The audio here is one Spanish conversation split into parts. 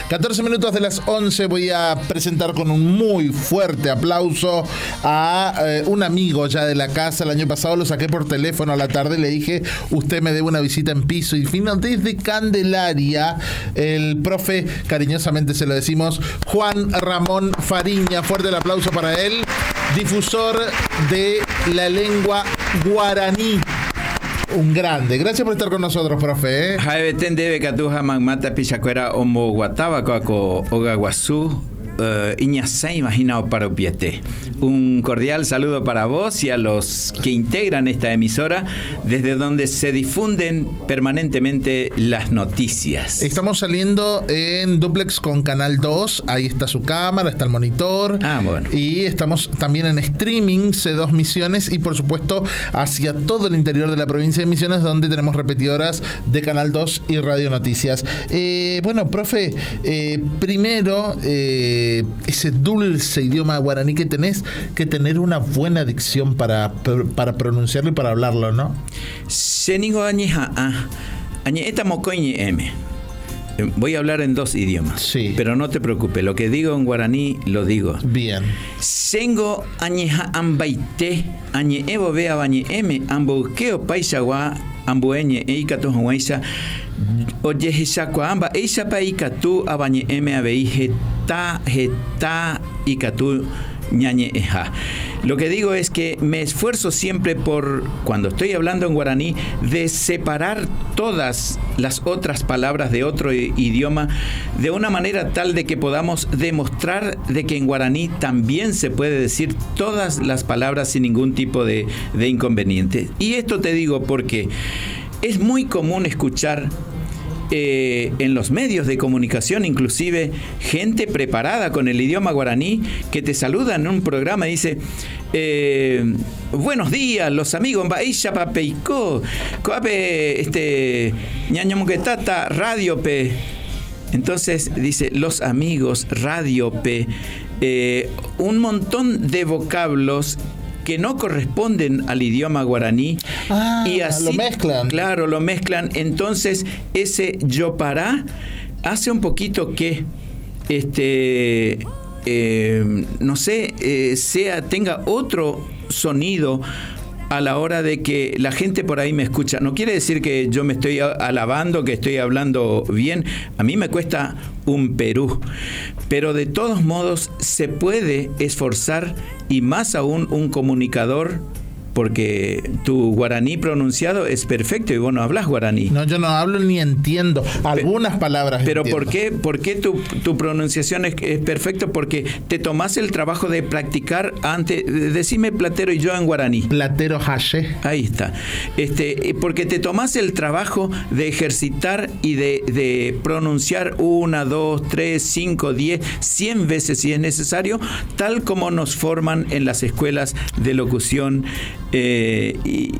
14 minutos de las 11 voy a presentar con un muy fuerte aplauso a un amigo ya de la casa. El año pasado lo saqué por teléfono a la tarde y le dije, usted me debe una visita en piso y fino desde Candelaria. El profe, cariñosamente se lo decimos, Juan Ramón Fariña. Fuerte el aplauso para él, difusor de la lengua guaraní. Un grande. Gracias por estar con nosotros, profe. Jaebeten debe katuja magmata pichacuera omo guataba coaco ogaguazú Iñasai imaginado para Upiete. Un cordial saludo para vos y a los que integran esta emisora, desde donde se difunden permanentemente las noticias. Estamos saliendo en duplex con Canal 2, ahí está su cámara, está el monitor. Bueno. Y estamos también en streaming, C2 Misiones, y por supuesto hacia todo el interior de la provincia de Misiones, donde tenemos repetidoras de Canal 2 y Radio Noticias. Bueno, profe, primero, ese dulce idioma guaraní que tenés que tener una buena dicción para pronunciarlo y para hablarlo, ¿no? Voy a hablar en dos idiomas, sí. Pero no te preocupes, lo que digo en guaraní lo digo. Bien. Sengo añeja ambaite, añe evo vea bañe m, ambuqueo paisagua, ambueñe eikatu huaisa, oye hisakwa amba, eisa paikatu abañe m abei heta ikatu ñañe eja. Lo que digo es que me esfuerzo siempre por, cuando estoy hablando en guaraní, de separar todas las otras palabras de otro idioma de una manera tal de que podamos demostrar de que en guaraní también se puede decir todas las palabras sin ningún tipo de inconveniente. Y esto te digo porque es muy común escuchar en los medios de comunicación, inclusive gente preparada con el idioma guaraní que te saluda en un programa y dice buenos días los amigos ñañomuquetata radio pe. Entonces dice los amigos radio pe, un montón de vocablos que no corresponden al idioma guaraní, y así lo mezclan. Claro, lo mezclan. Entonces ese yopará hace un poquito que no sé, tenga otro sonido a la hora de que la gente por ahí me escucha. No quiere decir que yo me estoy alabando, que estoy hablando bien. A mí me cuesta un Perú. Pero de todos modos se puede esforzar, y más aún un comunicador, porque tu guaraní pronunciado es perfecto y vos no hablas guaraní. No, yo no hablo ni entiendo. Algunas palabras pero entiendo. ¿por qué tu pronunciación es perfecto? Porque te tomás el trabajo de practicar antes. Decime platero y yo en guaraní. Platero hache. Ahí está. Porque te tomás el trabajo de ejercitar y de pronunciar 1, 2, 3, 5, 10, 100 veces si es necesario, tal como nos forman en las escuelas de locución. Y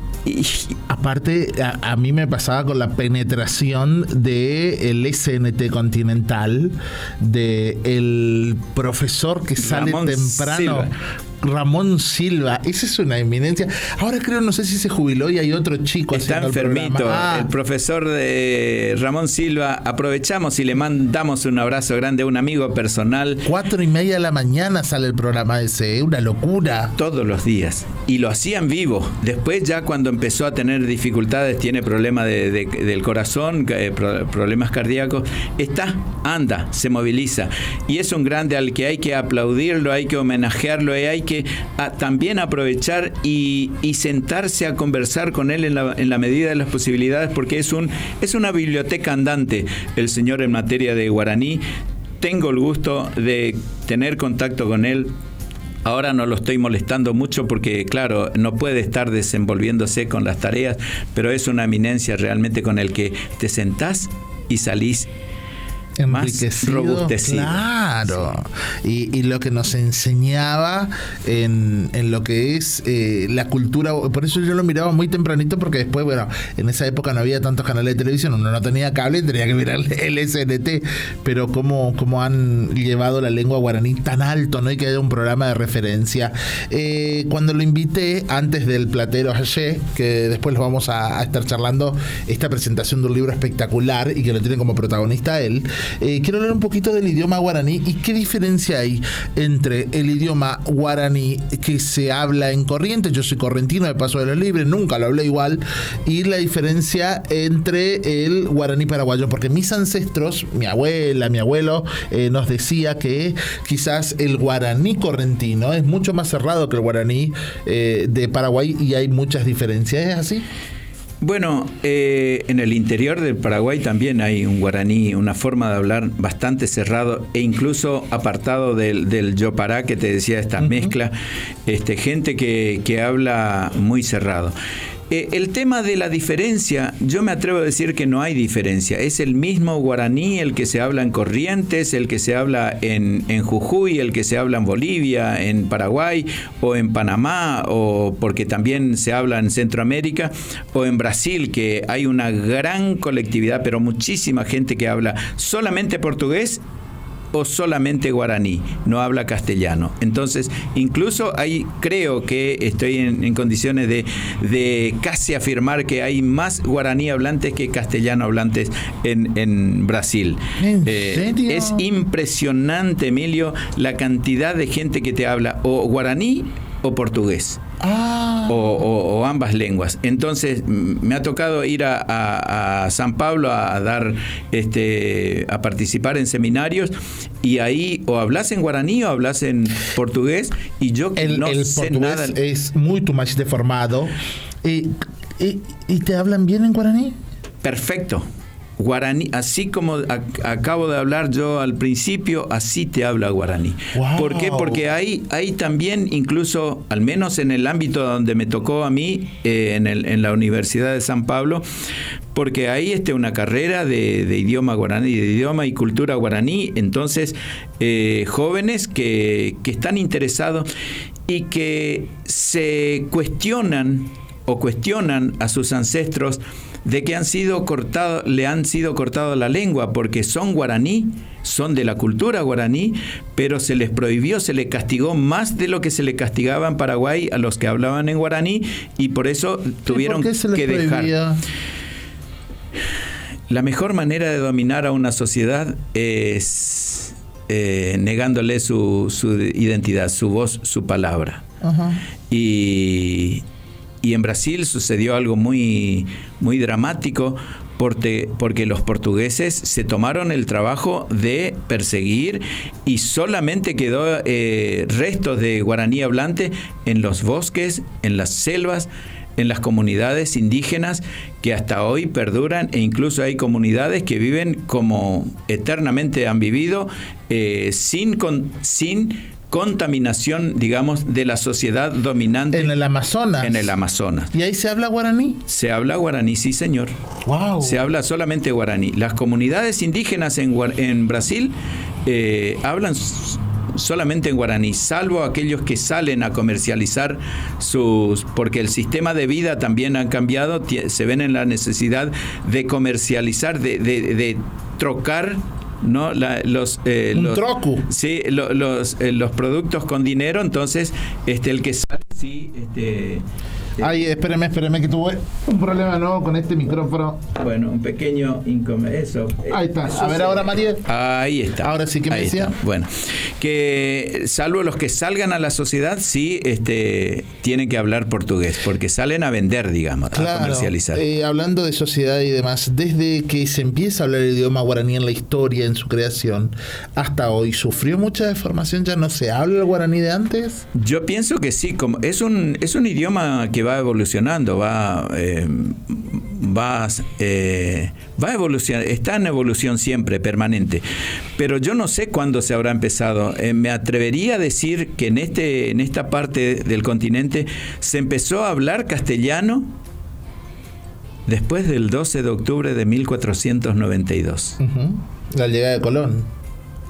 aparte, a mí me pasaba con la penetración del SNT Continental, de el profesor que sale Ramón temprano. Silva. Ramón Silva, esa es una eminencia. Ahora creo, no sé si se jubiló y hay otro chico está haciendo enfermito. El profesor de Ramón Silva, aprovechamos y le mandamos un abrazo grande a un amigo personal. 4:30 de la mañana sale el programa ese, una locura. Todos los días. Y lo hacía en vivo. Después ya cuando empezó a tener dificultades, tiene problemas del corazón, problemas cardíacos, anda, se moviliza. Y es un grande al que hay que aplaudirlo, hay que homenajearlo, hay que también aprovechar y sentarse a conversar con él en la medida de las posibilidades, porque es una biblioteca andante el señor en materia de guaraní. Tengo el gusto de tener contacto con él. Ahora no lo estoy molestando mucho porque, claro, no puede estar desenvolviéndose con las tareas, pero es una eminencia realmente con el que te sentás y salís más robustecido. Claro. Sí. Y lo que nos enseñaba en lo que es la cultura, por eso yo lo miraba muy tempranito, porque después, bueno, en esa época no había tantos canales de televisión, uno no tenía cable, tenía que mirar el SNT, pero cómo han llevado la lengua guaraní tan alto, ¿no? Y que haya un programa de referencia. Cuando lo invité, antes del Platero Haché, que después lo vamos a estar charlando, esta presentación de un libro espectacular y que lo tiene como protagonista él, quiero hablar un poquito del idioma guaraní y qué diferencia hay entre el idioma guaraní que se habla en Corrientes, yo soy correntino de Paso de los Libres, nunca lo hablé igual, y la diferencia entre el guaraní paraguayo, porque mis ancestros, mi abuela, mi abuelo, nos decía que quizás el guaraní correntino es mucho más cerrado que el guaraní de Paraguay y hay muchas diferencias, ¿es así? Bueno, en el interior del Paraguay también hay un guaraní, una forma de hablar bastante cerrado e incluso apartado del yopará que te decía, esta mezcla, gente que habla muy cerrado. El tema de la diferencia, yo me atrevo a decir que no hay diferencia. Es el mismo guaraní el que se habla en Corrientes, el que se habla en Jujuy, el que se habla en Bolivia, en Paraguay o en Panamá, o porque también se habla en Centroamérica, o en Brasil, que hay una gran colectividad, pero muchísima gente que habla solamente portugués o solamente guaraní, no habla castellano. Entonces, incluso ahí creo que estoy en condiciones de casi afirmar que hay más guaraní hablantes que castellano hablantes en Brasil. ¿En serio? Es impresionante, Emilio, la cantidad de gente que te habla o guaraní o portugués. O ambas lenguas. Entonces me ha tocado ir a San Pablo a dar a participar en seminarios y ahí o hablas en guaraní o hablas en portugués y yo no sé nada. Es muy más deformado. ¿Y te hablan bien en guaraní? Perfecto. Guaraní, así como acabo de hablar yo al principio, así te habla guaraní. Wow. ¿Por qué? Porque hay también, incluso, al menos en el ámbito donde me tocó a mí, en la Universidad de San Pablo, porque hay una carrera de idioma guaraní, de idioma y cultura guaraní, entonces jóvenes que están interesados y que se cuestionan a sus ancestros de que le han sido cortado la lengua porque son guaraní, son de la cultura guaraní, pero se les prohibió, se les castigó más de lo que se le castigaba en Paraguay a los que hablaban en guaraní y por eso tuvieron que dejar. La mejor manera de dominar a una sociedad es negándole su identidad, su voz, su palabra. Uh-huh. Y en Brasil sucedió algo muy, muy dramático porque los portugueses se tomaron el trabajo de perseguir y solamente quedó restos de guaraní hablante en los bosques, en las selvas, en las comunidades indígenas que hasta hoy perduran e incluso hay comunidades que viven como eternamente han vivido sin contaminación, digamos, de la sociedad dominante. En el Amazonas. En el Amazonas. ¿Y ahí se habla guaraní? Se habla guaraní, sí, señor. Wow. Se habla solamente guaraní. Las comunidades indígenas en Brasil hablan solamente en guaraní, salvo aquellos que salen a comercializar porque el sistema de vida también ha cambiado, se ven en la necesidad de comercializar, de trocar, ¿no? Los troco. Sí, los productos con dinero, entonces el que sale, sí, Ay, espéreme, que tuve un problema nuevo con este micrófono. Bueno, un pequeño inconveniente. Ahí está. A ver ahora, María. Ahí está. Ahora sí que me decía. Está. Bueno, que salvo los que salgan a la sociedad, sí, tienen que hablar portugués, porque salen a vender, digamos, a comercializar. Hablando de sociedad y demás, desde que se empieza a hablar el idioma guaraní en la historia, en su creación, hasta hoy, ¿sufrió mucha deformación? ¿Ya no se habla el guaraní de antes? Yo pienso que sí, como es un idioma que va evolucionando, va evolucionando, está en evolución siempre, permanente. Pero yo no sé cuándo se habrá empezado. Me atrevería a decir que en esta parte del continente se empezó a hablar castellano después del 12 de octubre de 1492. Uh-huh. La llegada de Colón.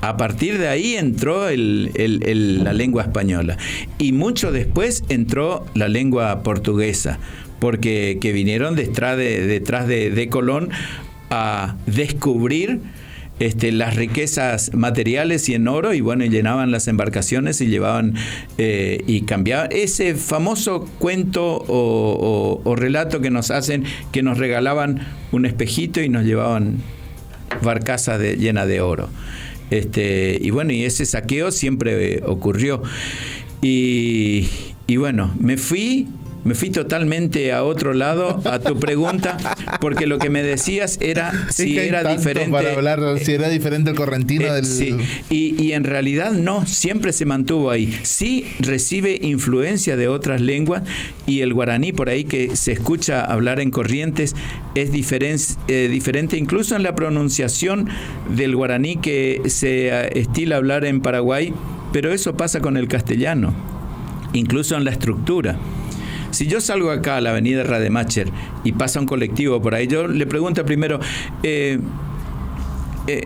A partir de ahí entró la lengua española y mucho después entró la lengua portuguesa, porque que vinieron detrás de Colón a descubrir las riquezas materiales y en oro, y bueno, llenaban las embarcaciones y llevaban y cambiaban. Ese famoso cuento o relato que nos hacen, que nos regalaban un espejito y nos llevaban barcaza llena de oro. Y bueno, y ese saqueo siempre ocurrió. Y bueno, me fui totalmente a otro lado a tu pregunta, porque lo que me decías era si era diferente. Para hablar, si era diferente el correntino del. Sí, y en realidad no, siempre se mantuvo ahí. Sí recibe influencia de otras lenguas, y el guaraní, por ahí que se escucha hablar en Corrientes, es diferente incluso en la pronunciación del guaraní que se estila hablar en Paraguay, pero eso pasa con el castellano, incluso en la estructura. Si yo salgo acá a la avenida Rademacher y pasa un colectivo por ahí, yo le pregunto primero,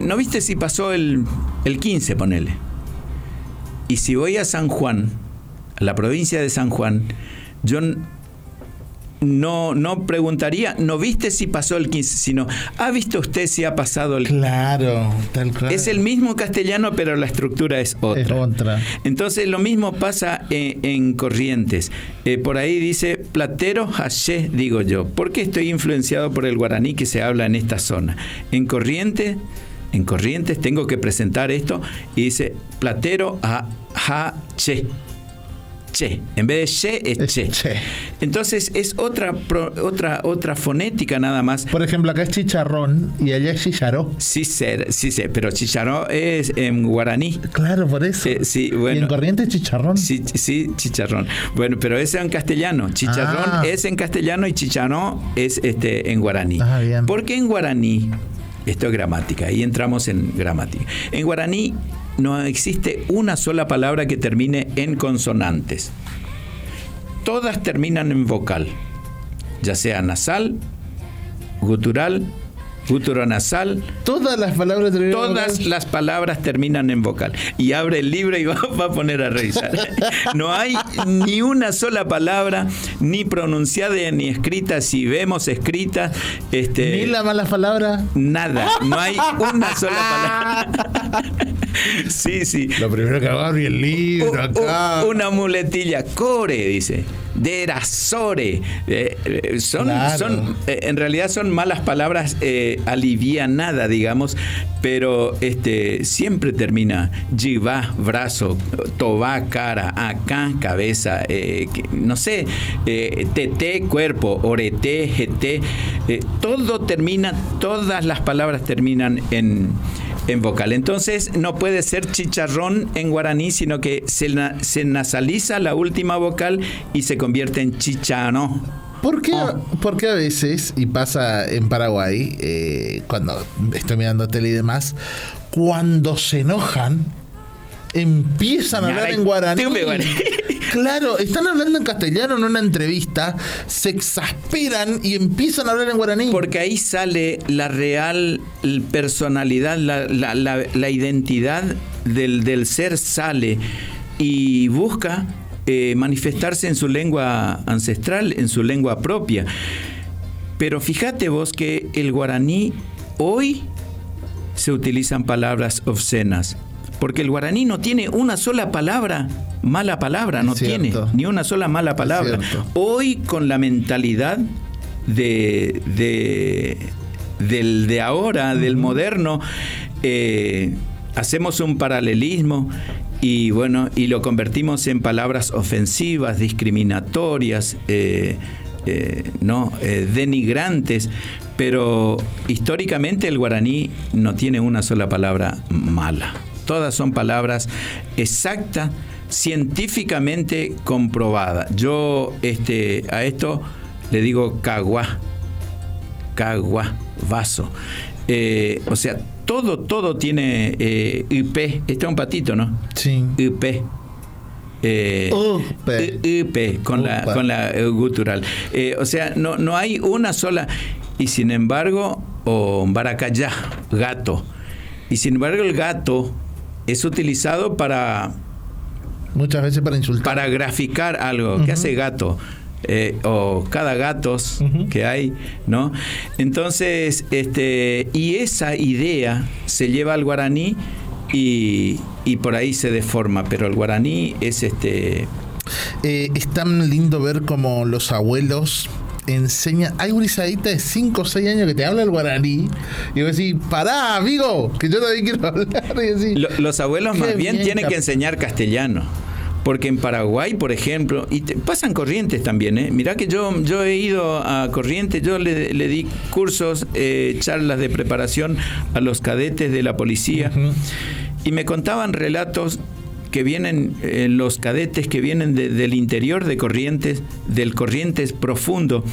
¿no viste si pasó el 15, ponele? Y si voy a San Juan, a la provincia de San Juan, yo no preguntaría, ¿no viste si pasó el 15? Sino, ¿ha visto usted si ha pasado el 15? Claro, tal cual. Es el mismo castellano, pero la estructura es otra. Es otra. Entonces, lo mismo pasa en Corrientes. Por ahí dice, platero haché, digo yo. ¿Por qué estoy influenciado por el guaraní que se habla en esta zona? En Corrientes tengo que presentar esto y dice, platero haché. Che, en vez de che, es che. Che. Entonces es otra fonética nada más. Por ejemplo, acá es chicharrón y allá es chicharó. Sí sé, pero chicharrón es en guaraní. Claro, por eso. Sí, bueno. ¿Y en Corrientes chicharrón? Sí, chicharrón. Bueno, pero ese es en castellano. Chicharrón es en castellano y chicharrón es en guaraní. Bien. Porque en guaraní, esto es gramática, ahí entramos en gramática. En guaraní no existe una sola palabra que termine en consonantes. Todas terminan en vocal, ya sea nasal, gutural, guturonasal. Todas las palabras terminan en vocal. Todas las palabras terminan en vocal. Y abre el libro y va a poner a revisar. No hay ni una sola palabra, ni pronunciada ni escrita. Si vemos escrita, ni la mala palabra. Nada. No hay una sola palabra. Sí. Lo primero que agarro y el libro acá. Una muletilla. Core, dice. Derasore. Son en realidad son malas palabras alivianada, digamos, pero siempre termina yivá, brazo, tobá, cara, acá, cabeza, no sé, teté, cuerpo, orete, jeté, todo termina, todas las palabras terminan en vocal. Entonces no puede ser chicharrón en guaraní, sino que se nasaliza la última vocal y se convierte en chicharó. ¿Por qué a veces, y pasa en Paraguay, cuando estoy mirando tele y demás, cuando se enojan, empiezan a hablar en guaraní? Claro, están hablando en castellano en una entrevista, se exasperan y empiezan a hablar en guaraní. Porque ahí sale la real personalidad, la identidad del ser sale y busca manifestarse en su lengua ancestral, en su lengua propia. Pero fíjate vos que el guaraní hoy se utilizan palabras obscenas, porque el guaraní no tiene una sola palabra, mala palabra, no tiene ni una sola mala palabra. Hoy con la mentalidad del ahora, del moderno, hacemos un paralelismo y bueno, y lo convertimos en palabras ofensivas, discriminatorias, denigrantes, pero históricamente el guaraní no tiene una sola palabra mala. Todas son palabras exactas, científicamente comprobadas. Yo a esto le digo caguá, vaso. O sea, todo tiene IP. Este es un patito, ¿no? Sí. IP. IP con la gutural. O sea, no hay una sola. Y sin embargo, baracayá, gato. Y sin embargo, el gato es utilizado muchas veces para insultar. Para graficar algo. ¿Qué hace gato? O cada gatos que hay, ¿no? Entonces, y esa idea se lleva al guaraní y por ahí se deforma, pero el guaraní es es tan lindo ver como los abuelos enseña, hay gurizadita de 5 o 6 años que te habla el guaraní y vos decís, pará, amigo, que yo también quiero hablar. Y decís, Los abuelos más bien tienen que enseñar castellano. Porque en Paraguay, por ejemplo, y pasan Corrientes también, ¿eh? Mirá que yo he ido a Corrientes, yo le di cursos, charlas de preparación a los cadetes de la policía, y me contaban relatos que vienen, los cadetes que vienen del interior de Corrientes, del Corrientes profundo,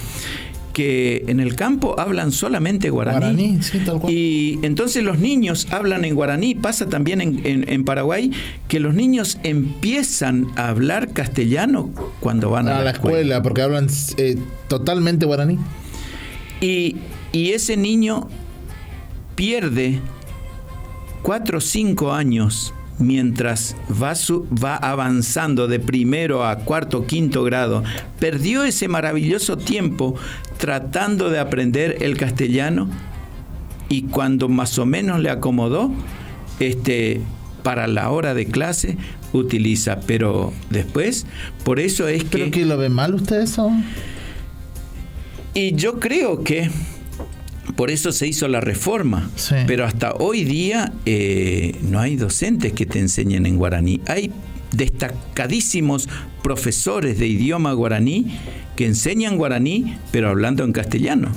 que en el campo hablan solamente guaraní, sí, tal cual. Y entonces los niños hablan en guaraní. Pasa también en Paraguay que los niños empiezan a hablar castellano cuando van a la escuela, porque hablan totalmente guaraní. Y ese niño pierde 4 o 5 años mientras va avanzando de primero a cuarto o quinto grado. Perdió ese maravilloso tiempo tratando de aprender el castellano, y cuando más o menos le acomodó, para la hora de clase utiliza, pero después, por eso es ¿Pero que lo ven mal ustedes eso? Y yo creo que por eso se hizo la reforma, sí. Pero hasta hoy día no hay docentes que te enseñen en guaraní. Hay destacadísimos profesores de idioma guaraní que enseñan guaraní, pero hablando en castellano.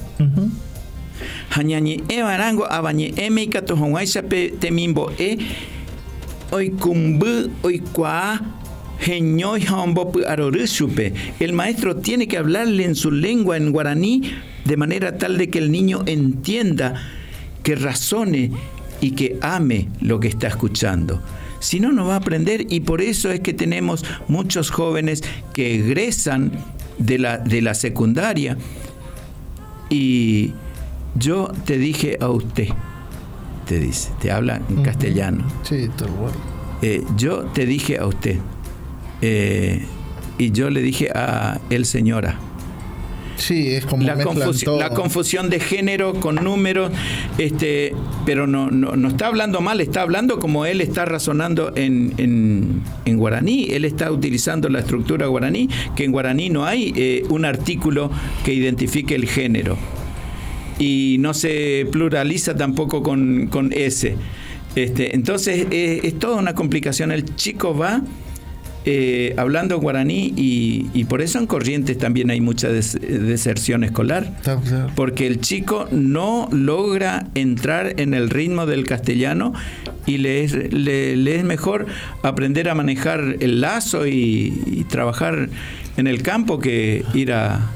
Hañañi barango abañe meika tojonguaisa pe temimbo oikumbu oikua geñoy hombopu arorusupe. El maestro tiene que hablarle en su lengua, en guaraní, de manera tal de que el niño entienda, que razone y que ame lo que está escuchando. Si no, no va a aprender, y por eso es que tenemos muchos jóvenes que egresan de la secundaria. Y yo te dije a usted, te dice, te habla en castellano. Sí, tal cual. Yo te dije a usted, y yo le dije a él, señora. Sí, es como la confusión de género con números, pero no está hablando mal, está hablando como él está razonando en guaraní. Él está utilizando la estructura guaraní, que en guaraní no hay un artículo que identifique el género, y no se pluraliza tampoco con ese. Entonces es toda una complicación. El chico va hablando guaraní, y por eso en Corrientes también hay mucha deserción escolar, porque el chico no logra entrar en el ritmo del castellano, y le es mejor aprender a manejar el lazo y trabajar en el campo que ir a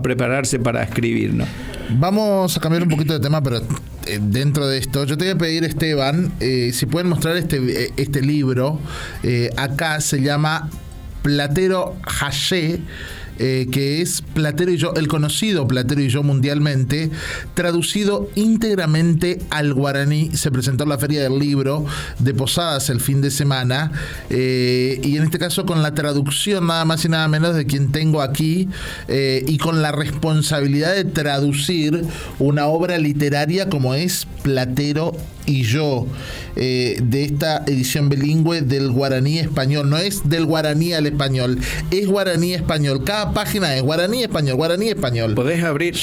prepararse para escribir, ¿no? Vamos a cambiar un poquito de tema, pero dentro de esto, yo te voy a pedir, Esteban, si pueden mostrar este libro. Acá se llama Platero Haché, que es Platero y yo, el conocido Platero y yo mundialmente, traducido íntegramente al guaraní. Se presentó en la Feria del Libro de Posadas el fin de semana, y en este caso con la traducción nada más y nada menos de quien tengo aquí, y con la responsabilidad de traducir una obra literaria como es Platero y yo, de esta edición bilingüe del guaraní español. No es del guaraní al español, es guaraní español. Cada página es guaraní español, guaraní español. Podés abrirlo,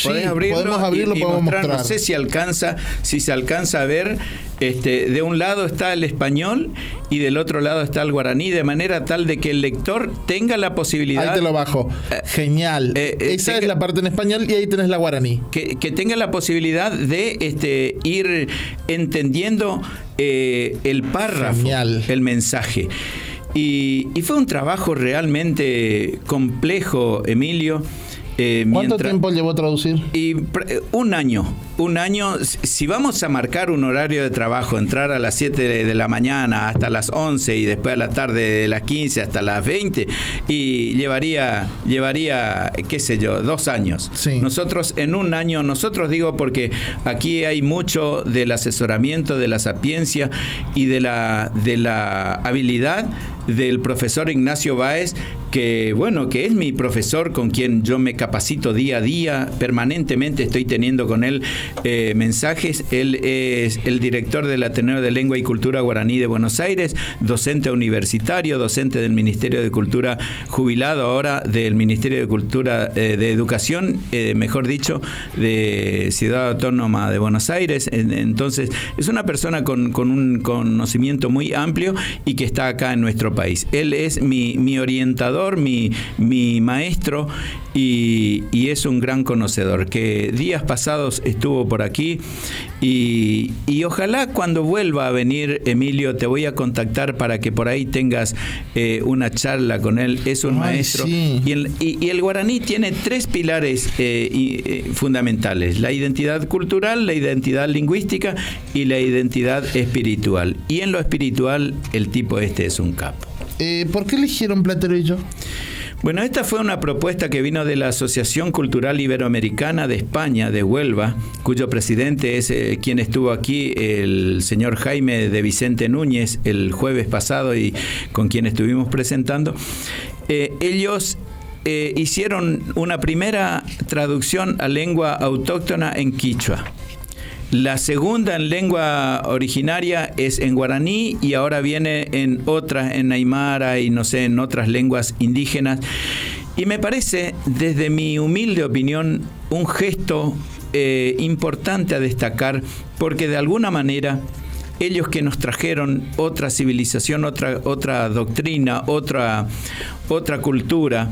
podemos abrirlo, y podemos mostrar. No sé si se alcanza a ver. De un lado está el español y del otro lado está el guaraní, de manera tal de que el lector tenga la posibilidad. Ahí te lo bajo. Genial. Esa es la parte en español, y ahí tenés la guaraní. Que tenga la posibilidad de ir entendiendo el párrafo, genial, el mensaje. Y fue un trabajo realmente complejo, Emilio. ¿Cuánto tiempo llevó a traducir? Un año. Si vamos a marcar un horario de trabajo, entrar a las 7 de la mañana hasta las 11 y después a la tarde de las 15 hasta las 20, y llevaría qué sé yo, 2 años. Sí. Nosotros en un año, digo porque aquí hay mucho del asesoramiento, de la sapiencia y de la habilidad del profesor Ignacio Báez, que es mi profesor, con quien yo me capacito día a día, permanentemente estoy teniendo con él mensajes. Él es el director del Ateneo de Lengua y Cultura Guaraní de Buenos Aires, docente universitario, docente del Ministerio de Cultura, jubilado ahora del Ministerio de Cultura, de Educación, mejor dicho, de Ciudad Autónoma de Buenos Aires. Entonces, es una persona con un conocimiento muy amplio y que está acá en nuestro país. Él es mi orientador, mi maestro, y es un gran conocedor, que días pasados estuvo por aquí, y ojalá cuando vuelva a venir, Emilio, te voy a contactar para que por ahí tengas una charla con él. Es un maestro. Sí. Y el guaraní tiene 3 pilares fundamentales: la identidad cultural, la identidad lingüística y la identidad espiritual. Y en lo espiritual, el tipo es un capo. ¿Por qué eligieron Platero y yo? Bueno, esta fue una propuesta que vino de la Asociación Cultural Iberoamericana de España, de Huelva, cuyo presidente es quien estuvo aquí, el señor Jaime de Vicente Núñez, el jueves pasado, y con quien estuvimos presentando. Ellos hicieron una primera traducción a lengua autóctona en quichua. La segunda en lengua originaria es en guaraní, y ahora viene en otras, en aymara y no sé, en otras lenguas indígenas. Y me parece, desde mi humilde opinión, un gesto importante a destacar, porque de alguna manera ellos que nos trajeron otra civilización, otra doctrina, otra cultura,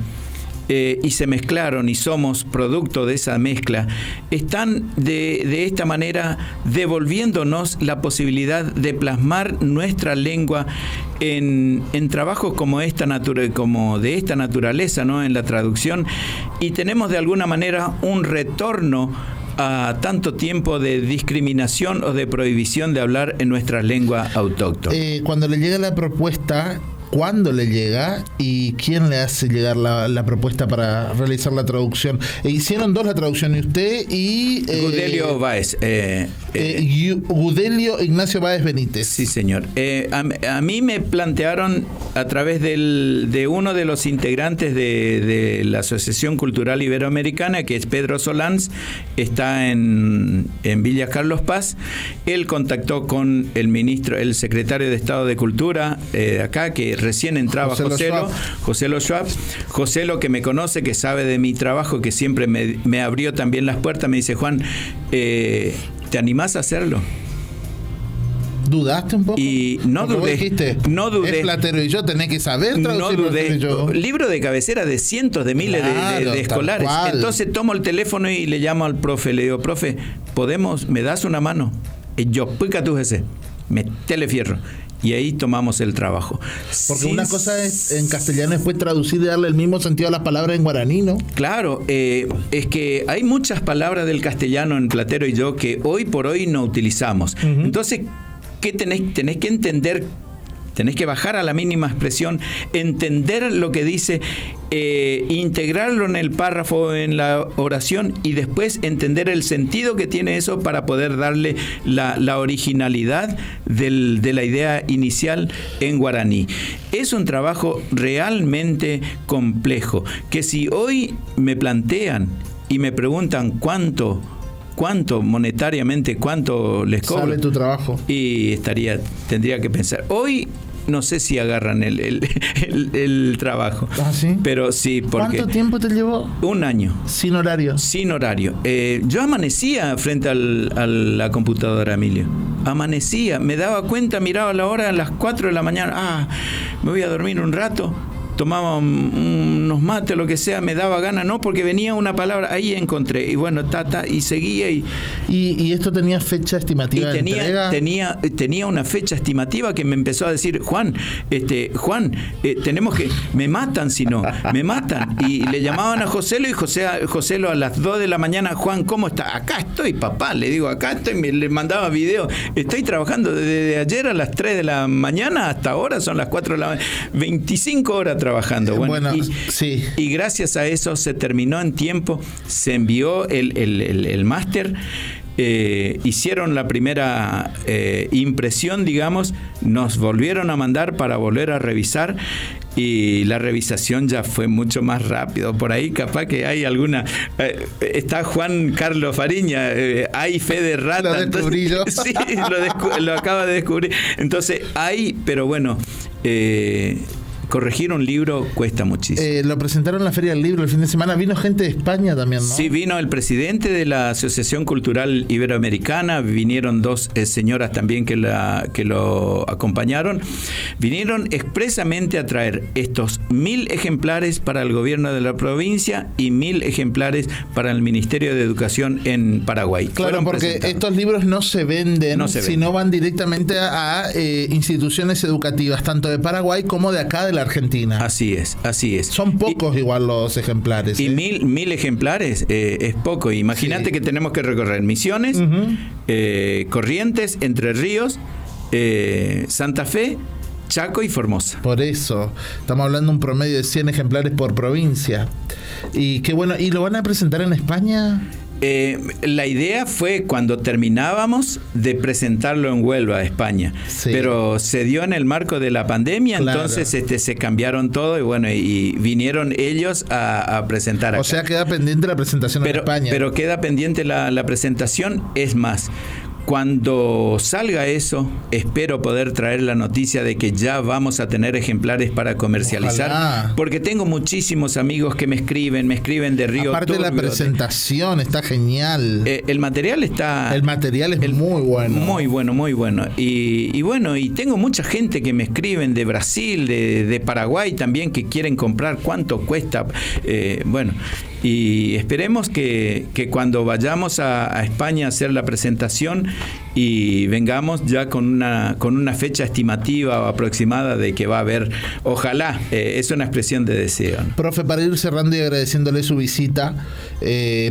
y se mezclaron y somos producto de esa mezcla, están de esta manera devolviéndonos la posibilidad de plasmar nuestra lengua en trabajos como de esta naturaleza, ¿no? En la traducción, y tenemos de alguna manera un retorno a tanto tiempo de discriminación o de prohibición de hablar en nuestra lengua autóctona. Cuando le llega la propuesta, ¿cuándo le llega y quién le hace llegar la propuesta para realizar la traducción? Hicieron 2 la traducción, y usted y... Gudelio Báez. Gudelio Ignacio Báez Benítez. Sí, señor. A mí me plantearon, a través de uno de los integrantes de la Asociación Cultural Iberoamericana, que es Pedro Solans, está en Villa Carlos Paz. Él contactó con el secretario de Estado de Cultura de acá, que recién entraba, Joselo Schwab. Joselo, que me conoce, que sabe de mi trabajo, que siempre me abrió también las puertas, me dice: Juan, ¿te animás a hacerlo? ¿Dudaste un poco? Y no dudé. Dijiste, no dudé. Es Platero y yo, tenés que saber traducir. No dudé. Platero y yo. Libro de cabecera de cientos de miles de escolares. Entonces tomo el teléfono y le llamo al profe. Le digo: profe, ¿me das una mano? Y yo, pica tu ese, metele fierro. Y ahí tomamos el trabajo. Porque una cosa es en castellano, después traducir y darle el mismo sentido a las palabras en guaraní, ¿no? Claro, es que hay muchas palabras del castellano en Platero y yo que hoy por hoy no utilizamos. Uh-huh. Entonces, ¿qué tenés que entender? Tenés que bajar a la mínima expresión, entender lo que dice, integrarlo en el párrafo, en la oración, y después entender el sentido que tiene eso para poder darle la originalidad de la idea inicial en guaraní. Es un trabajo realmente complejo, que si hoy me plantean y me preguntan cuánto monetariamente, cuánto les cobro, sale tu trabajo, y tendría que pensar. Hoy no sé si agarran el trabajo. ¿Ah, sí? Pero sí, porque... ¿Cuánto tiempo te llevó? 1 año. ¿Sin horario? Sin horario. Yo amanecía frente a la computadora, Emilio. Amanecía, me daba cuenta, miraba la hora a las 4 de la mañana. Me voy a dormir un rato. Tomaba unos mates, lo que sea, me daba gana, no, porque venía una palabra, ahí encontré, y bueno, y seguía. ¿Y esto tenía fecha estimativa de entrega? Tenía una fecha estimativa que me empezó a decir: Juan, tenemos que, me matan si no, me matan. Y le llamaban a Joselo, y Joselo a las 2 de la mañana: Juan, ¿cómo está? Acá estoy, papá, le digo, acá estoy, le mandaba video, estoy trabajando desde ayer a las 3 de la mañana hasta ahora, son las 4 de la mañana, 25 horas trabajando. Bueno, sí. Y gracias a eso se terminó en tiempo, se envió el máster, hicieron la primera impresión, digamos, nos volvieron a mandar para volver a revisar. y la revisación ya fue mucho más rápido. Por ahí capaz que hay alguna... está Juan Carlos Fariña, hay fe de rata. Lo descubrí yo. Sí, lo acaba de descubrir. Entonces hay, pero bueno... corregir un libro cuesta muchísimo. Lo presentaron en la Feria del Libro el fin de semana. Vino gente de España también, ¿no? Sí, vino el presidente de la Asociación Cultural Iberoamericana, vinieron dos señoras también que lo acompañaron. Vinieron expresamente a traer estos 1000 ejemplares para el gobierno de la provincia y 1000 ejemplares para el Ministerio de Educación en Paraguay. Claro, porque estos libros no se venden, sino van directamente a instituciones educativas, tanto de Paraguay como de acá de la Argentina. Así es. Son pocos igual los ejemplares. Y 1000 ejemplares es poco. Imagínate que tenemos que recorrer Misiones, Corrientes, Entre Ríos, Santa Fe, Chaco y Formosa. Por eso, estamos hablando de un promedio de 100 ejemplares por provincia. Y qué bueno, ¿y lo van a presentar en España? La idea fue cuando terminábamos de presentarlo en Huelva, España, pero se dio en el marco de la pandemia, entonces se cambiaron todo y bueno, y vinieron ellos a presentar acá. O sea, queda pendiente la presentación en España. Pero queda pendiente la presentación, es más. Cuando salga eso, espero poder traer la noticia de que ya vamos a tener ejemplares para comercializar. Ojalá. Porque tengo muchísimos amigos que me escriben de Río Aparte Turbio, la presentación está genial. El material está... El material es muy bueno. Muy bueno. Y bueno, y tengo mucha gente que me escriben de Brasil, de Paraguay también, que quieren comprar. ¿Cuánto cuesta? Bueno... Y esperemos que cuando vayamos a España a hacer la presentación y vengamos ya con una fecha estimativa o aproximada de que va a haber, ojalá, es una expresión de deseo, ¿no? Profe, para ir cerrando y agradeciéndole su visita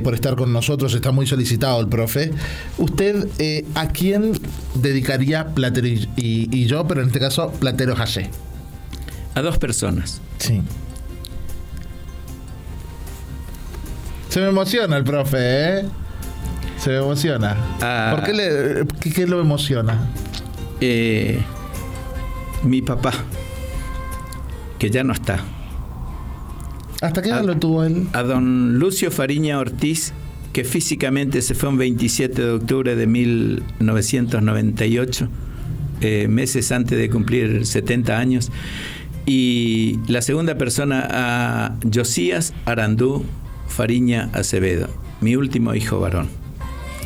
por estar con nosotros, está muy solicitado el profe. ¿Usted a quién dedicaría Platero y yo, pero en este caso Platero Jayé? A 2 personas. Sí. Se me emociona el profe, ¿eh? Se me emociona. ¿Por qué lo emociona? Mi papá, que ya no está. ¿Hasta qué edad lo tuvo él? A don Lucio Fariña Ortiz, que físicamente se fue un 27 de octubre de 1998, meses antes de cumplir 70 años. Y la segunda persona, a Josías Arandú Fariña Acevedo, mi último hijo varón.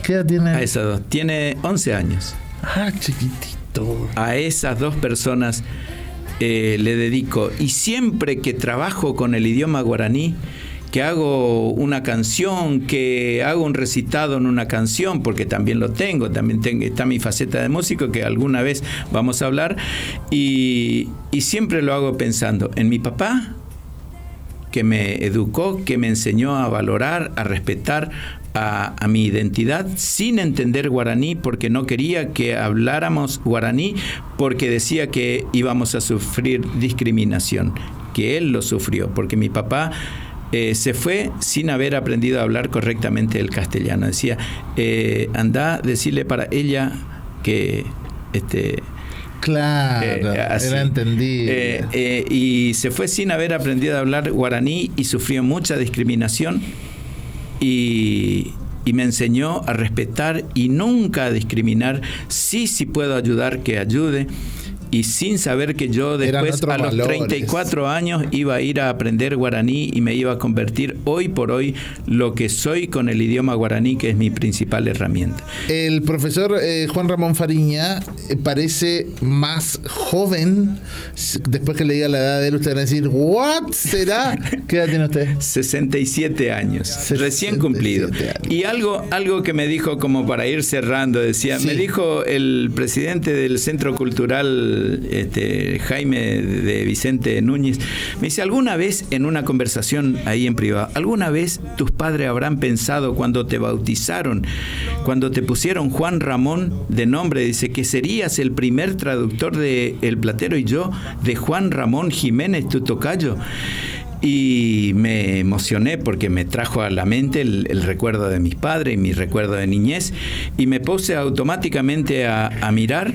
¿Qué edad tiene? A esas 2. Tiene 11 años. Ah, chiquitito. A esas 2 personas le dedico. Y siempre que trabajo con el idioma guaraní, que hago una canción, que hago un recitado en una canción, porque también lo tengo, está mi faceta de músico, que alguna vez vamos a hablar, y siempre lo hago pensando en mi papá, que me educó, que me enseñó a valorar, a respetar a mi identidad sin entender guaraní, porque no quería que habláramos guaraní, porque decía que íbamos a sufrir discriminación, que él lo sufrió, porque mi papá se fue sin haber aprendido a hablar correctamente el castellano. Decía, andá, decirle para ella que... Claro, era entendido. Y se fue sin haber aprendido a hablar guaraní y sufrió mucha discriminación y me enseñó a respetar y nunca a discriminar. Sí puedo ayudar, que ayude. Y sin saber que yo después a los 34 años iba a ir a aprender guaraní y me iba a convertir hoy por hoy lo que soy con el idioma guaraní, que es mi principal herramienta. El profesor Juan Ramón Fariña parece más joven. Después que le diga la edad de él, usted va a decir, ¿what será? ¿Qué edad tiene usted? 67 años, recién cumplido. Y algo que me dijo, como para ir cerrando, decía, me dijo el presidente del Centro Cultural Jaime de Vicente Núñez, me dice, alguna vez en una conversación ahí en privado, alguna vez tus padres habrán pensado cuando te bautizaron, cuando te pusieron Juan Ramón de nombre, dice, que serías el primer traductor de El Platero y yo, de Juan Ramón Jiménez, tu tocayo. Y me emocioné porque me trajo a la mente el recuerdo de mis padres y mi recuerdo de niñez, y me puse automáticamente a mirar.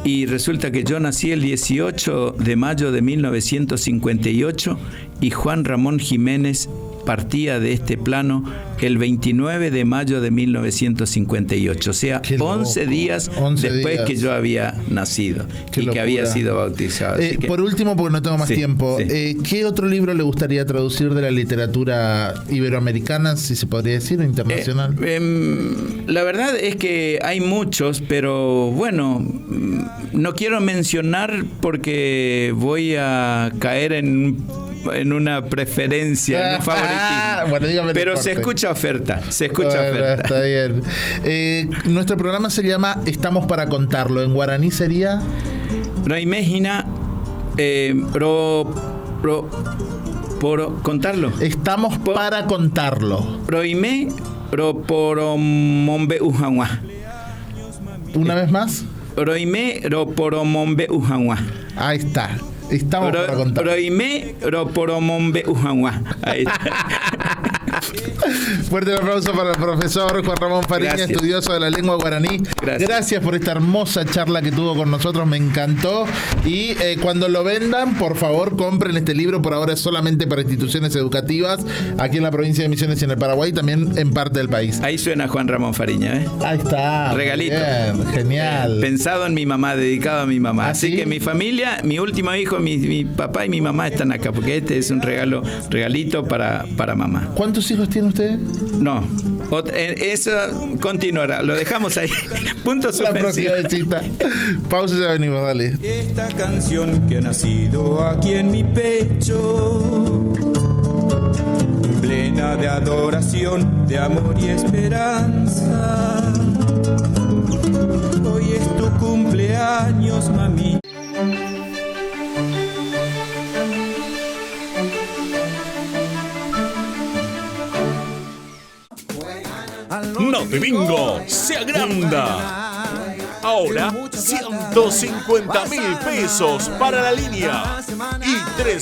Y resulta que yo nací el 18 de mayo de 1958 y Juan Ramón Jiménez partía de este plano el 29 de mayo de 1958, o sea, 11 días después que yo había nacido y que había sido bautizado. Por último, porque no tengo más tiempo, ¿qué otro libro le gustaría traducir de la literatura iberoamericana, si se podría decir, o internacional? La verdad es que hay muchos, pero bueno, no quiero mencionar porque voy a caer en una preferencia, en un favoritismo. Bueno, pero se escucha oferta, oferta. Está bien. Nuestro programa se llama Estamos para contarlo. En guaraní sería Roimejina por contarlo. Estamos para contarlo. Roime Roporomombe Ujanwa. Una vez más. Roime Roporomombe Ujanwa. Ahí está. Estamos para contar. Roime Roporomombe Ujanwa. Ahí está. Fuerte aplauso para el profesor Juan Ramón Fariña, estudioso de la lengua guaraní. Gracias por esta hermosa charla que tuvo con nosotros, me encantó. Y cuando lo vendan, por favor, compren este libro. Por ahora es solamente para instituciones educativas, aquí en la provincia de Misiones y en el Paraguay, también en parte del país. Ahí suena Juan Ramón Fariña, ¿eh? Ahí está. Regalito. Bien, genial. Pensado en mi mamá, dedicado a mi mamá. Así ¿sí? que mi familia, mi último hijo, mi papá y mi mamá están acá, porque este es un regalito para mamá. ¿Cuántos hijos tiene usted? No, eso continuará, lo dejamos ahí. Punto suspensivo. La próxima pausa y ya venimos, dale. Esta canción que ha nacido aquí en mi pecho, plena de adoración, de amor y esperanza. Hoy es tu cumpleaños, mami. Note Bingo se agranda. Ahora 150.000 pesos para la línea y 3